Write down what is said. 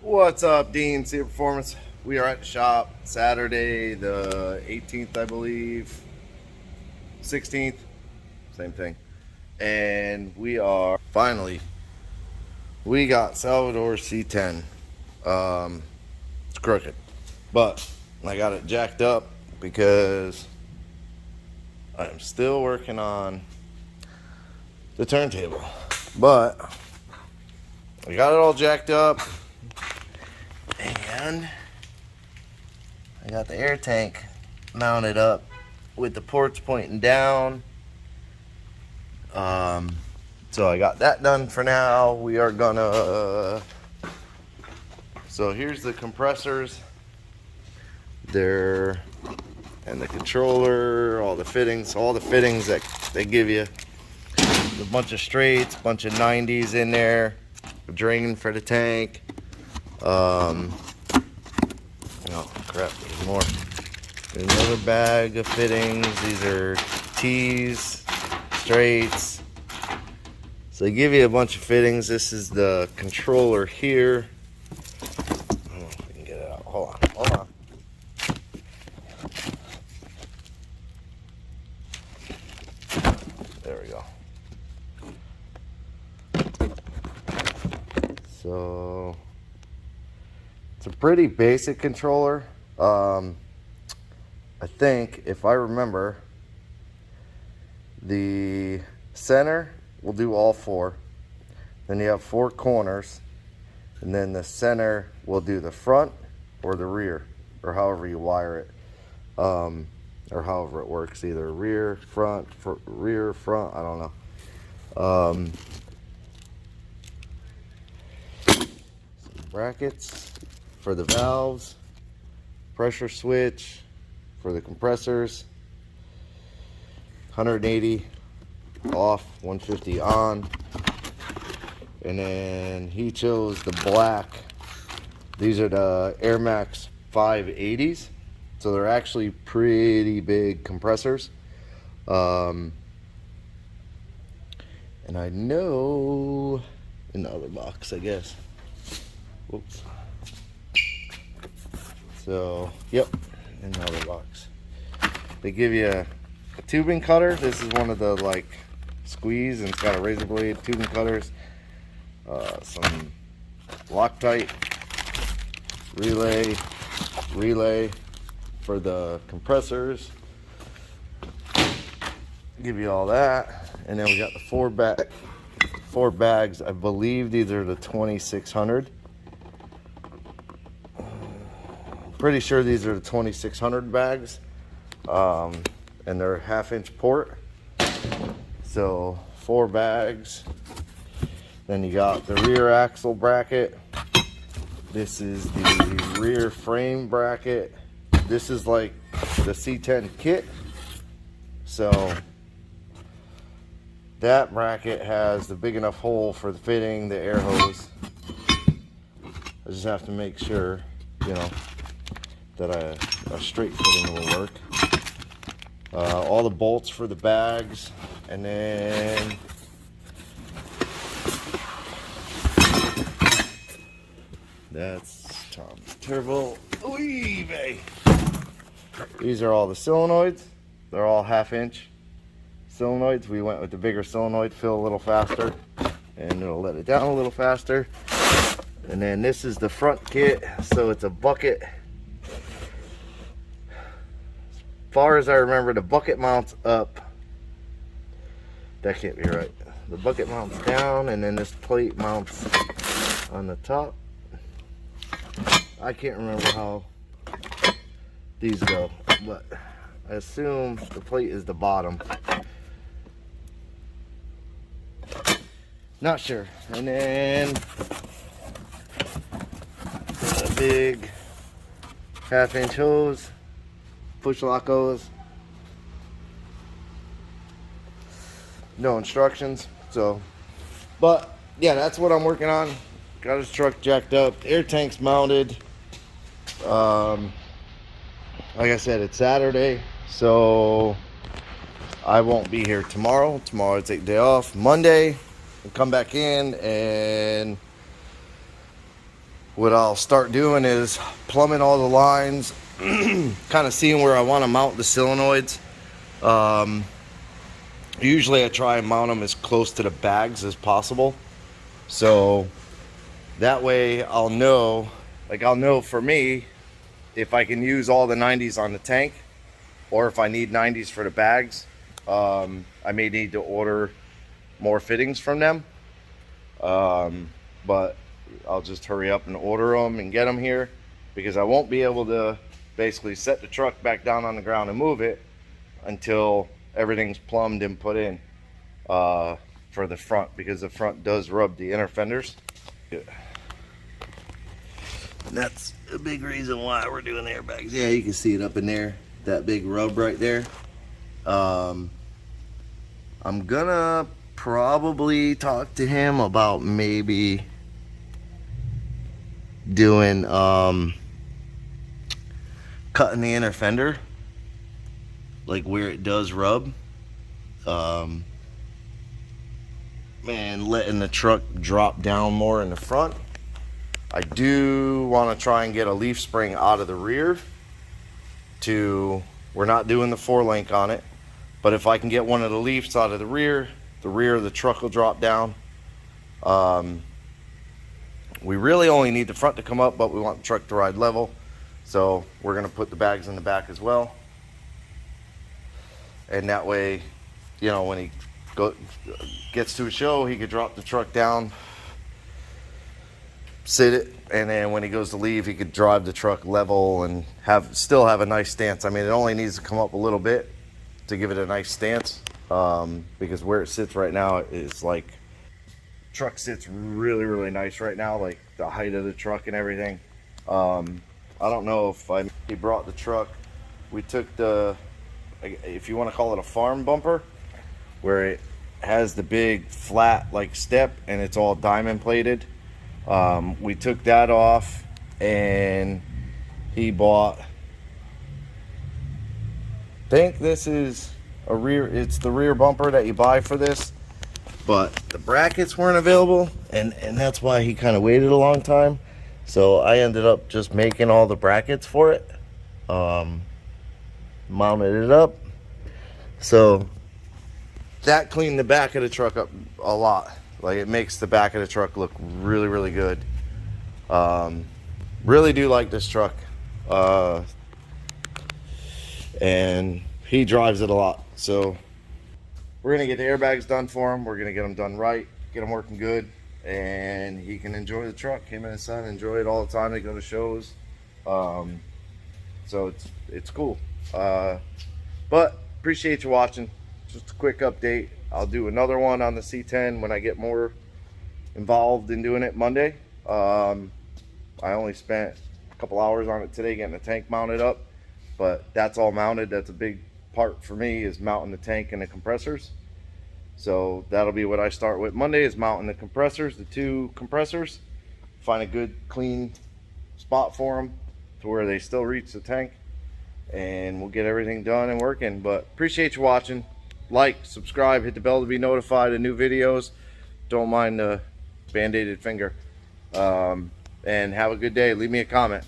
What's up, Dean? See Performance. We are at the shop Saturday the 18th, I believe. 16th, same thing. And we are we got Salvador C10. It's crooked, but I got it jacked up because I'm still working on the turntable. But I got it all jacked up. And I got the air tank mounted up with the ports pointing down. So I got that done for now. We are gonna. So here's the compressors. And the controller, all the fittings that they give you. A bunch of straights, bunch of 90s in there, a drain for the tank. Oh crap, there's more. There's another bag of fittings. These are T's, straights. So they give you a bunch of fittings. This is the controller here. I don't know if we can get it out. Hold on. There we go. So it's a pretty basic controller. I think, if I remember, the center will do all four. Then you have four corners, and then the center will do the front or the rear, or however you wire it, or however it works, either rear, front, rear, front, I don't know. Some brackets for the valves, pressure switch for the compressors, 180 off, 150 on. And then he chose the black. These are the Air Max 580s, so they're actually pretty big compressors. And I know in the other box, I guess. Whoops. So, yep, in the other box. They give you a tubing cutter. This is one of the squeeze, and it's got a razor blade tubing cutters. Some Loctite relay for the compressors. Give you all that, and then we got the four bags. I believe these are the 2600. Pretty sure these are the 2600 bags, and they're 1/2-inch port. So 4 bags. Then you got the rear axle bracket. This is the rear frame bracket. This is like the C10 kit. So that bracket has the big enough hole for the fitting, the air hose. I just have to make sure, that a straight fitting will work. All the bolts for the bags, and then that's Tom's turbo. Oy-vey. These are all the solenoids. They're all 1/2-inch solenoids. We went with the bigger solenoid, fill a little faster, and it'll let it down a little faster. And then this is the front kit, so it's a bucket. As far as I remember, the bucket mounts up. That can't be right. The bucket mounts down, and then this plate mounts on the top. I can't remember how these go, but I assume the plate is the bottom. Not sure. And then a big 1/2-inch hose, push lock hose. No instructions. So, but yeah, that's what I'm working on. Got his truck jacked up. Air tank's mounted. Like I said, it's Saturday, so I won't be here tomorrow. Tomorrow I take the day off. Monday, I'll come back in and what I'll start doing is plumbing all the lines, kind of seeing where I want to mount the solenoids. Usually I try and mount them as close to the bags as possible, so that way I'll know, like I'll know for me if I can use all the 90s on the tank, or if I need 90s for the bags. I may need to order more fittings from them, but I'll just hurry up and order them and get them here, because I won't be able to basically set the truck back down on the ground and move it until everything's plumbed and put in for the front, because the front does rub the inner fenders. And that's a big reason why we're doing the airbags. Yeah, you can see it up in there, that big rub right there. I'm gonna probably talk to him about maybe doing cutting the inner fender, like where it does rub, and letting the truck drop down more in the front. I do want to try and get a leaf spring out of the rear. We're not doing the 4-link on it, but if I can get one of the leaves out of the rear of the truck will drop down. We really only need the front to come up, but we want the truck to ride level, so we're going to put the bags in the back as well. And that way, you know, when he gets to a show, he could drop the truck down, sit it, and then when he goes to leave, he could drive the truck level and still have a nice stance. I mean, it only needs to come up a little bit to give it a nice stance, because where it sits right now is like, truck sits really nice right now, like the height of the truck and everything. I don't know if he brought the truck. We took the, if you want to call it a farm bumper, where it has the big flat like step and it's all diamond plated. We took that off, and he bought, I think this is it's the rear bumper that you buy for this, but the brackets weren't available, and that's why he kind of waited a long time. So I ended up just making all the brackets for it, mounted it up, so that cleaned the back of the truck up a lot. Like, it makes the back of the truck look really good. Really do like this truck, and he drives it a lot. So we're gonna get the airbags done for him. We're gonna get them done right, get them working good, and he can enjoy the truck. Him and his son enjoy it all the time. They go to shows, so it's cool. But appreciate you watching. Just a quick update. I'll do another one on the C10 when I get more involved in doing it Monday. I only spent a couple hours on it today getting the tank mounted up, but that's all mounted. That's a big part for me, is mounting the tank and the compressors. So that'll be what I start with Monday, is mounting the compressors, the 2 compressors. Find a good clean spot for them to where they still reach the tank, and we'll get everything done and working. But appreciate you watching. Like, subscribe, hit the bell to be notified of new videos. Don't mind the band-aided finger. And have a good day. Leave me a comment.